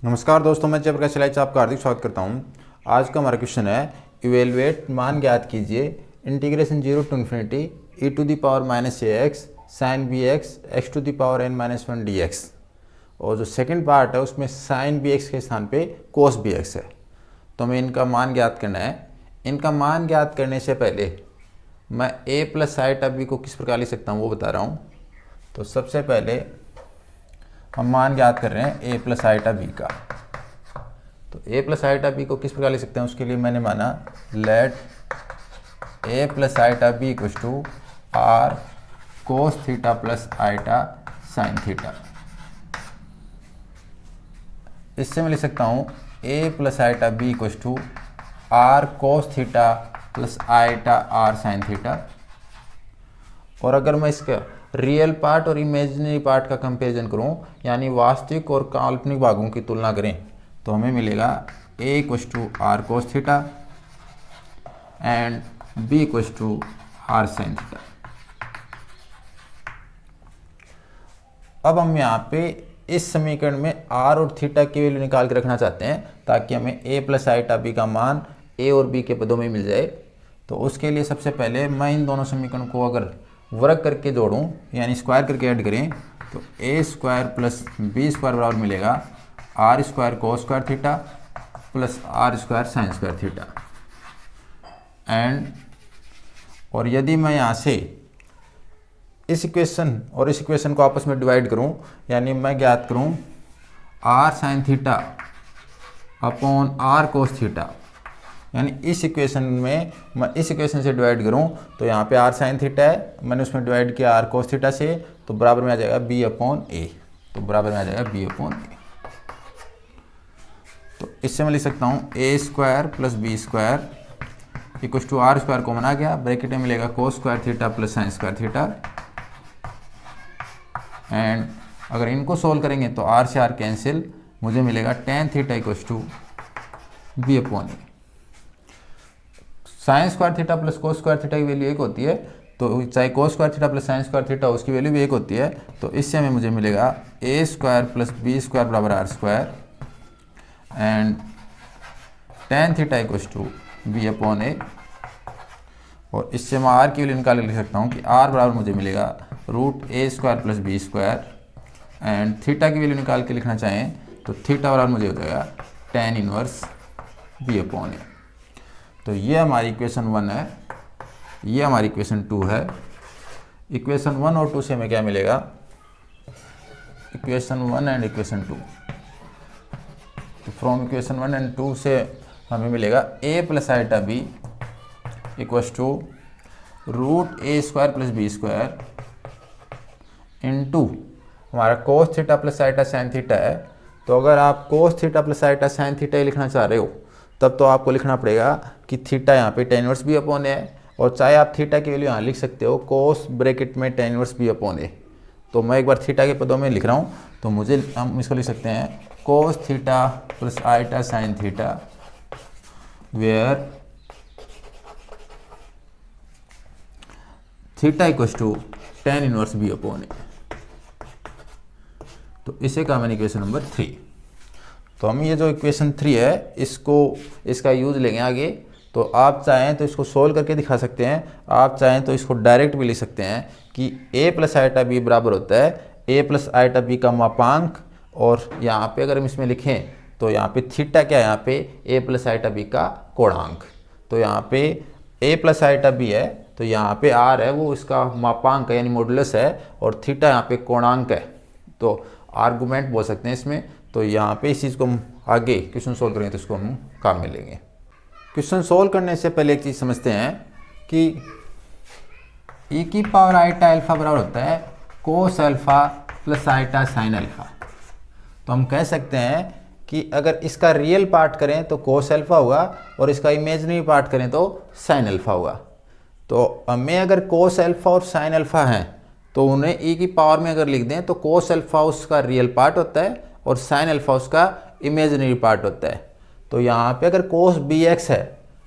नमस्कार दोस्तों, मैं जयप्रकाश चलाइच आपका हार्दिक स्वागत करता हूं। आज का हमारा क्वेश्चन है इवेलुएट मान ज्ञात कीजिए integration 0 to infinity e to the power minus a x sine b x x to the power n minus 1 d x. और जो सेकंड पार्ट है उसमें साइन बी एक्स के स्थान पे कोस बी एक्स है। तो हमें इनका मान ज्ञात करना है। इनका मान ज्ञात करने से पहले मैं a प्लस साइटा बी को किस प्रकार लिख सकता हूँ वो बता रहा हूँ। तो सबसे पहले हम मान ज्ञात कर रहे हैं ए प्लस आइटा बी का। तो ए प्लस आइटा बी को किस प्रकार लिख सकते हैं, उसके लिए मैंने माना let a plus iota b equals to r cos theta plus iota sine theta. इससे मैं लिख सकता हूँ a plus iota b equals to r cos theta plus iota r sine theta. और अगर मैं इसका रियल पार्ट और इमेजिनरी पार्ट का कंपैरिजन करूं, यानी वास्तविक और काल्पनिक भागों की तुलना करें, तो हमें मिलेगा a equals to r cos theta and b equals to r sine theta. अब हम यहाँ पे इस समीकरण में r और थीटा की वैल्यू निकाल के रखना चाहते हैं ताकि हमें a प्लस आइटा बी का मान a और b के पदों में मिल जाए। तो उसके लिए सबसे पहले मैं इन दोनों समीकरण को अगर वर्ग करके जोड़ूं, यानी स्क्वायर करके ऐड करें, तो a square plus b square बराबर मिलेगा r square cos square theta plus r square sine square theta. And और यदि मैं यहाँ से इस इक्वेशन और इस इक्वेशन को आपस में डिवाइड करूं, यानी मैं ज्ञात करूं r sine theta upon r cos theta, यानी इस इक्वेशन में मैं इस इक्वेशन से डिवाइड करूं तो यहाँ पे आर साइन थीटा है, मैंने उसमें डिवाइड किया आर कोस थीटा से, तो बराबर में आ जाएगा बी अपॉन ए। तो बराबर में आ जाएगा बी अपॉन ए। तो इससे मैं लिख सकता हूँ a square plus b square equal to r square common आ गया, ब्रैकेट में मिलेगा cos square theta plus sine square theta. And अगर इनको सोल्व करेंगे तो आर से आर कैंसिल, मुझे मिलेगा tan theta equal to b upon a. Sine square theta plus cos square theta की वैल्यू एक होती है, तो चाहे cos square theta plus sine square theta उसकी वैल्यू भी एक होती है। तो इससे हमें मुझे मिलेगा a square plus b square बराबर r square and tan theta equal to b upon a. और इससे मैं आर की वैल्यू निकाल के लिख सकता हूँ कि आर बराबर मुझे मिलेगा root a square plus b square and theta की वैल्यू निकाल के लिखना चाहें तो थीटा बराबर मुझे हो जाएगा ten inverse b upon a. तो ये हमारी इक्वेशन 1 है, ये हमारी इक्वेशन 2 है। इक्वेशन 1 और 2 से हमें क्या मिलेगा, इक्वेशन 1 एंड इक्वेशन 2। तो फ्रॉम इक्वेशन 1 एंड 2 से हमें मिलेगा a plus iota b equals to root a square plus b square into हमारा cos theta plus iota sine theta है। तो अगर आप cos theta plus iota sine theta ही लिखना चाह रहे हो तब तो आपको लिखना पड़ेगा कि थीटा यहाँ पे टेन इनवर्स बी अपॉन ए है, और चाहे आप थीटा की वैल्यू यहाँ लिख सकते हो कोस ब्रैकेट में ten inverse b upon a. तो मैं एक बार थीटा के पदों में लिख रहा हूँ, तो हम इसको लिख सकते हैं cos theta plus iota sine theta where theta equals to tan inverse b upon a. तो इसे कहा मैंने इक्वेशन नंबर 3। तो हम ये जो इक्वेशन 3 है इसका यूज लेंगे आगे। तो आप चाहें तो इसको सोल्व करके दिखा सकते हैं, आप चाहें तो इसको डायरेक्ट भी लिख सकते हैं कि a प्लस आइटा बी बराबर होता है a प्लस आइटा बी का मापांक, और यहाँ पे अगर हम इसमें लिखें तो यहाँ पे थीटा क्या है, यहाँ पे a प्लस आइटा बी का कोणांक। तो यहाँ पे a प्लस आइटा बी है, तो यहाँ पे r है वो इसका मापांक है यानी मॉडुलस है, और थीटा यहाँ पे कोणांक है, तो आर्गुमेंट बोल सकते हैं इसमें। तो यहाँ पे इस चीज़ को हम आगे क्वेश्चन सोल्व करेंगे तो इसको हम काम में लेंगे। क्वेश्चन सोल्व करने से पहले एक चीज़ समझते हैं कि e की पावर आइटा अल्फा बराबर होता है cos alpha plus iota sine alpha. तो हम कह सकते हैं कि अगर इसका रियल पार्ट करें तो कोस अल्फा होगा और इसका इमेजिनरी पार्ट करें तो साइन अल्फा होगा। तो हमें अगर कोस अल्फा और साइन अल्फा हैं तो उन्हें e की पावर में अगर लिख दें तो कोस अल्फा उसका रियल पार्ट होता है और साइन अल्फा उसका इमेजिनरी पार्ट होता है। तो यहाँ पे अगर कोस बी एक्स है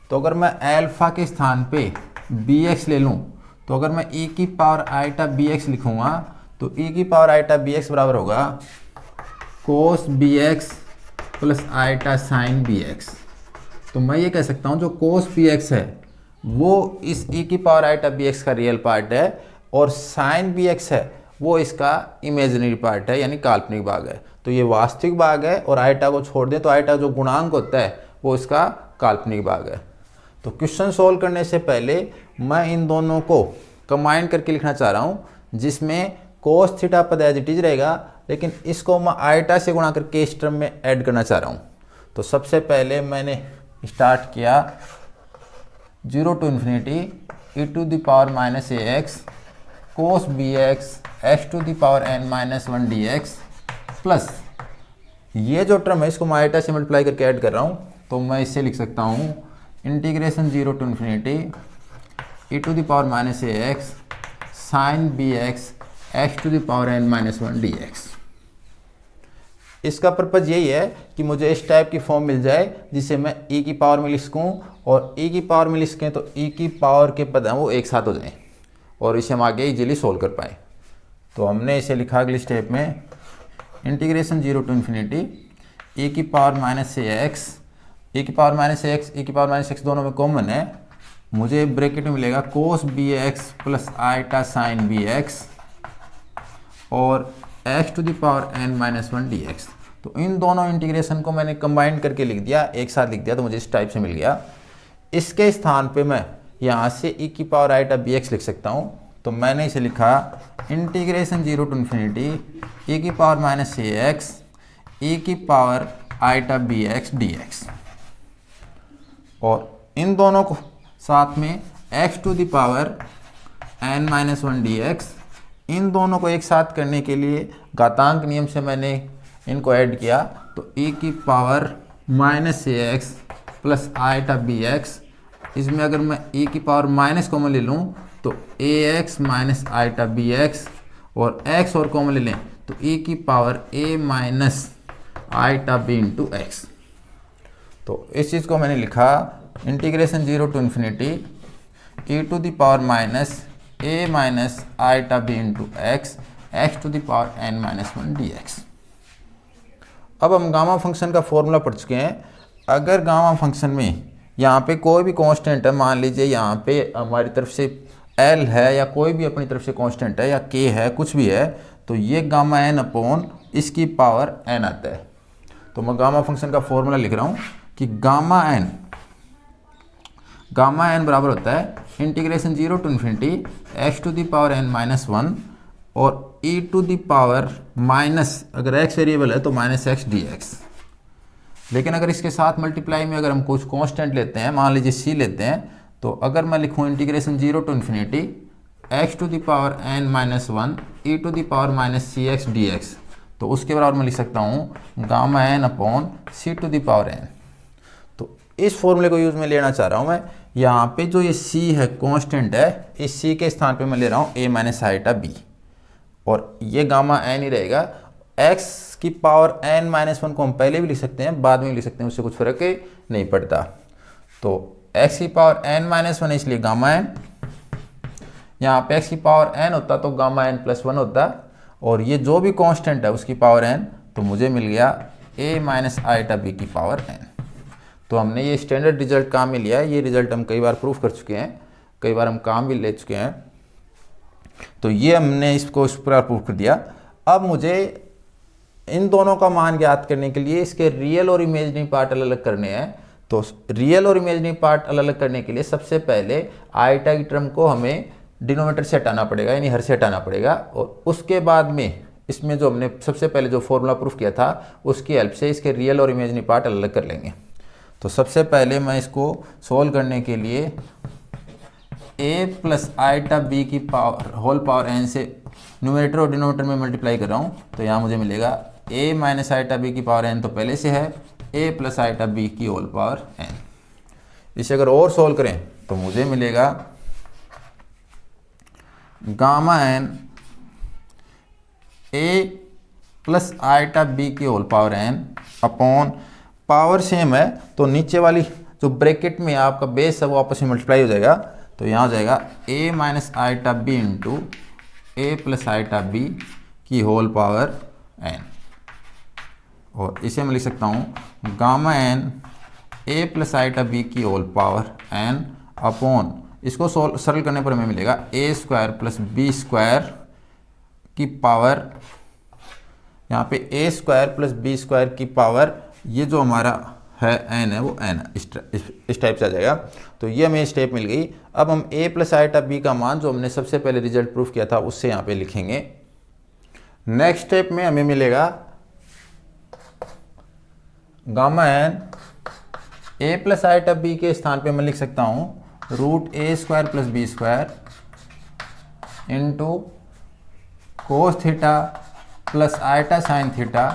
तो अगर मैं अल्फा के स्थान पे बी एक्स ले लूँ, तो अगर मैं e की पावर आइटा बी एक्स लिखूँगा तो e की पावर आइटा बी एक्स बराबर होगा कोस b x plus iota sine b x. तो मैं ये कह सकता हूँ जो कोस बी एक्स है वो इस e की पावर आईटा बी एक्स का रियल पार्ट है, और साइन बी एक्स है वो इसका इमेजिनरी पार्ट है, यानी काल्पनिक भाग है। तो ये वास्तविक भाग है, और आईटा को छोड़ दें तो आईटा जो गुणांक होता है वो इसका काल्पनिक भाग है। तो क्वेश्चन सॉल्व करने से पहले मैं इन दोनों को कंबाइन करके लिखना चाह रहा हूँ, जिसमें कोस थीटा पद एज इट इज रहेगा, लेकिन इसको मैं आईटा से गुणा करके इस टर्म में ऐड करना चाह रहा हूँ। तो सबसे पहले मैंने स्टार्ट किया 0 to infinity e to the power minus a x cos b x x to the power n minus 1 d x, plus ये जो टर्म है इसको मैं आईटा से मल्टीप्लाई करके ऐड कर रहा हूँ। तो मैं इससे लिख सकता हूँ integration 0 to infinity e to the power minus a x sine b x x to the power n minus 1 d x. इसका पर्पज़ यही है कि मुझे इस टाइप की फॉर्म मिल जाए जिसे मैं e की पावर में लिख सकूँ, और e की पावर में लिख सकें तो e की पावर के पद हैं वो एक साथ हो जाएं, और इसे हम आगे इजीली सोल्व कर पाएँ। तो हमने इसे लिखा अगले स्टेप में इंटीग्रेशन 0 टू इन्फिनिटी e की power minus a x, e की power minus a x, e की पावर माइनस एक्स दोनों में कॉमन है। मुझे ब्रैकेट में मिलेगा cos b x plus iota sine b x और x to the power n minus 1 d x. तो इन दोनों इंटीग्रेशन को मैंने कंबाइन करके लिख दिया, एक साथ लिख दिया, तो मुझे इस टाइप से मिल गया। इसके स्थान पे मैं यहाँ से e की पावर आईटा बी एक्स लिख सकता हूँ। तो मैंने इसे लिखा इंटीग्रेशन 0 टू इन्फिनिटी e की power minus a x e की power iota b x d x, और इन दोनों को साथ में x to the power n minus 1 d x. इन दोनों को एक साथ करने के लिए घातांक नियम से मैंने इनको ऐड किया। तो e की power minus a x plus iota b x, इसमें अगर मैं e की पावर माइनस कॉमन ले लूँ तो a x minus iota b x, और x और कॉमन ले लें तो e की power a minus iota b into x. तो इस चीज़ को मैंने लिखा integration 0 to infinity e to the power minus a minus iota b into x x to the power n minus 1 d x. अब हम गामा फंक्शन का formula पढ़ चुके हैं। अगर गामा फंक्शन में यहाँ पे कोई भी कांस्टेंट है, मान लीजिए यहाँ पे हमारी तरफ से l है या कोई भी अपनी तरफ से कांस्टेंट है या k है, कुछ भी है, तो ये गामा n अपॉन इसकी पावर n आता है। तो मैं गामा फंक्शन का फॉर्मूला लिख रहा हूँ कि गामा n बराबर होता है integration 0 to infinity x to the power n minus 1 और e to the power minus, अगर x वेरिएबल है तो माइनस एक्स डी एक्स। लेकिन अगर इसके साथ मल्टीप्लाई में अगर हम कुछ कांस्टेंट लेते हैं, मान लीजिए c लेते हैं, तो अगर मैं लिखूँ integration 0 to infinity x to the power n minus 1 e to the power minus c x d x, तो उसके बराबर मैं लिख सकता हूँ gamma n upon c to the power n। तो इस फॉर्मूले को यूज़ में लेना चाह रहा हूँ मैं। यहाँ पे जो ये c है कांस्टेंट है, इस c के स्थान पे मैं ले रहा हूँ a माइनस आईटा बी, और ये गामा n ही रहेगा। x की पावर n माइनस 1 को हम पहले भी लिख सकते हैं, बाद में भी लिख सकते हैं, उससे कुछ फर्क नहीं पड़ता। तो x की पावर n माइनस 1 इसलिए गामा n, यहाँ पे x की पावर n होता तो गामा n प्लस 1 होता, और ये जो भी कांस्टेंट है उसकी पावर n, तो मुझे मिल गया a माइनस आईटा बी की पावर n। तो हमने ये स्टैंडर्ड रिजल्ट काम में लिया है। ये रिजल्ट हम कई बार प्रूफ कर चुके हैं, कई बार हम काम भी ले चुके हैं। तो ये हमने इसको इस प्रकार प्रूफ कर दिया। अब मुझे इन दोनों का मान ज्ञात करने के लिए इसके रियल और इमेजिनरी पार्ट अलग अलग करने हैं। तो रियल और इमेजिनरी पार्ट अलग अलग करने के लिए सबसे पहले आईटा की टर्म को हमें डिनोमिनेटर से हटाना पड़ेगा, यानी हर से हटाना पड़ेगा, और उसके बाद में इसमें जो हमने सबसे पहले जो फॉर्मूला प्रूफ किया था उसकी हेल्प से इसके रियल और इमेजिनरी पार्ट अलग अलग कर लेंगे। तो सबसे पहले मैं इसको सोल्व करने के लिए a प्लस आईटा बी की पावर होल पावर n से न्यूमरेटर और डिनोमिनेटर में मल्टीप्लाई कर रहा हूँ। तो यहाँ मुझे मिलेगा a माइनस आईटा बी की पावर n तो पहले से है, a प्लस आईटा बी की होल पावर n। इसे अगर और सोल्व करें तो मुझे मिलेगा gamma n a plus iota b की whole power n upon, power same है तो नीचे वाली जो ब्रैकेट में आपका बेस है वो आपस में मल्टीप्लाई हो जाएगा। तो यहाँ हो जाएगा a minus iota b into a plus iota b की होल पावर n। और इसे मैं लिख सकता हूँ gamma n a plus iota b की होल पावर एन अपॉन, इसको सरल करने पर हमें मिलेगा a square plus b square की पावर, यहाँ पे a square plus b square की पावर, ये जो हमारा है एन है वो एन इस टाइप से आ जाएगा। तो ये हमें स्टेप मिल गई। अब हम ए प्लस आइटा बी का मान जो हमने सबसे पहले रिजल्ट प्रूफ किया था उससे यहाँ पे लिखेंगे। नेक्स्ट स्टेप में हमें मिलेगा gamma n a plus iota b के स्थान पे मैं लिख सकता हूँ root a square plus b square into cos theta plus iota sine theta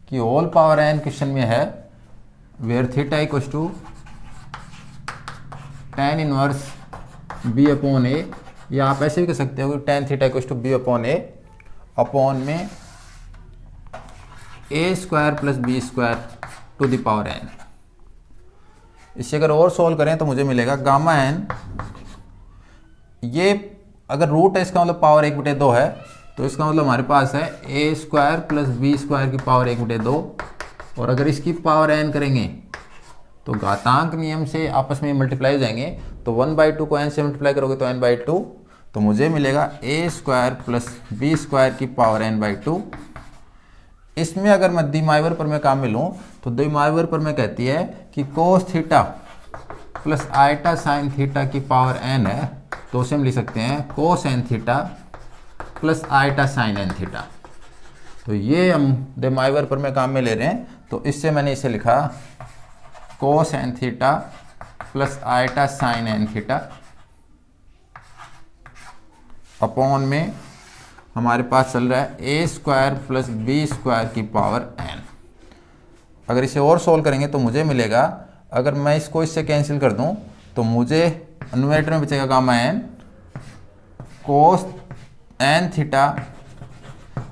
की होल पावर एन क्वेश्चन में है, where theta equals to tan inverse b upon a, या आप ऐसे भी कह सकते हो कि tan theta equals to b upon a upon में a square plus b square to the power n. इसे अगर और सॉल्व करें तो मुझे मिलेगा गामा एन, ये अगर रूट है इसका मतलब पावर 1/2 है, तो इसका मतलब हमारे पास है a square plus b square की पावर 1/2, और अगर इसकी पावर एन करेंगे तो घातांक नियम से आपस में मल्टीप्लाई हो जाएंगे, तो 1/2 को एन से मल्टीप्लाई करोगे तो n/2, तो मुझे मिलेगा a square plus b square की पावर n/2। इसमें अगर मैं द्विमाइवर पर मैं काम में लूँ तो द्विमाइवर पर मैं कहती है कि cos theta plus iota sine theta की पावर n है, तो उसे हम लिख सकते हैं cos n theta plus iota sine n theta. तो ये हम द्विमाइवर पर मैं काम में ले रहे हैं, तो इससे मैंने इसे लिखा cos n theta plus iota sine n theta upon में हमारे पास चल रहा है a square plus b square की पावर एन। अगर इसे और सोल्व करेंगे तो मुझे मिलेगा, अगर मैं इसको इससे कैंसिल कर दूं तो मुझे न्यूमरेटर में बचेगा gamma n cos n theta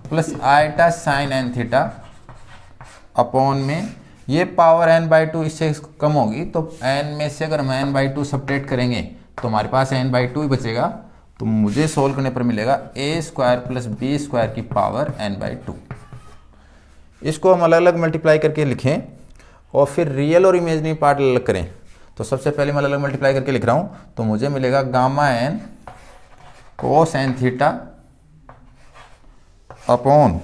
plus iota sine n theta upon में ये पावर n/2 इससे कम होगी, तो n में से अगर हम n/2 सब्ट्रैक्ट करेंगे तो हमारे पास n/2 ही बचेगा। तो मुझे सोल्व करने पर मिलेगा a square plus b square की पावर n/2। इसको हम अलग अलग मल्टीप्लाई करके लिखें और फिर रियल और इमेजिनरी पार्ट अलग करें। तो सबसे पहले मैं अलग अलग मल्टीप्लाई करके लिख रहा हूँ, तो मुझे मिलेगा gamma n cos n theta upon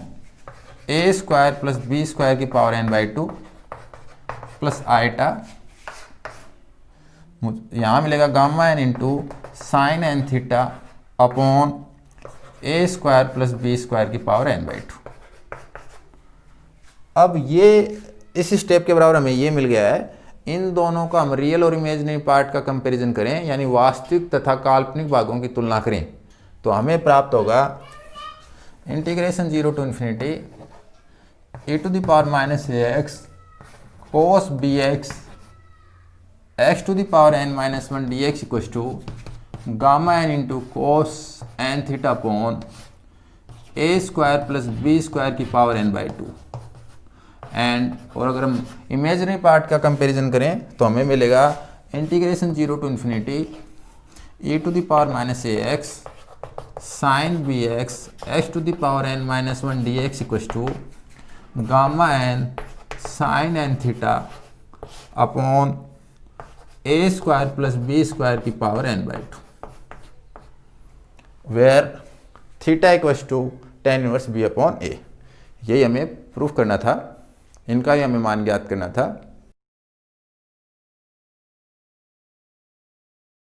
a square plus b square की पावर n/2 प्लस आइटा, यहाँ मिलेगा gamma n into sine n theta upon a square plus b square की पावर n/2। अब ये इस स्टेप के बराबर हमें ये मिल गया है। इन दोनों का हम रियल और इमेजिनरी पार्ट का कंपैरिजन करें, यानी वास्तविक तथा काल्पनिक भागों की तुलना करें, तो हमें प्राप्त होगा integration 0 to infinity e to the power minus ax cos bx x to the power n-1 dx equals to gamma n into cos n theta upon a square plus b square की power n/2। And और अगर हम imaginary part का comparison करें तो हमें मिलेगा integration 0 to infinity e to the power minus ax sine bx x to the power n-1 dx equals to gamma n sine n theta upon a square plus b square की power n/2, where theta equals to tan inverse b upon a। यही हमें proof करना था, इनका ही हमें मान ज्ञात करना था।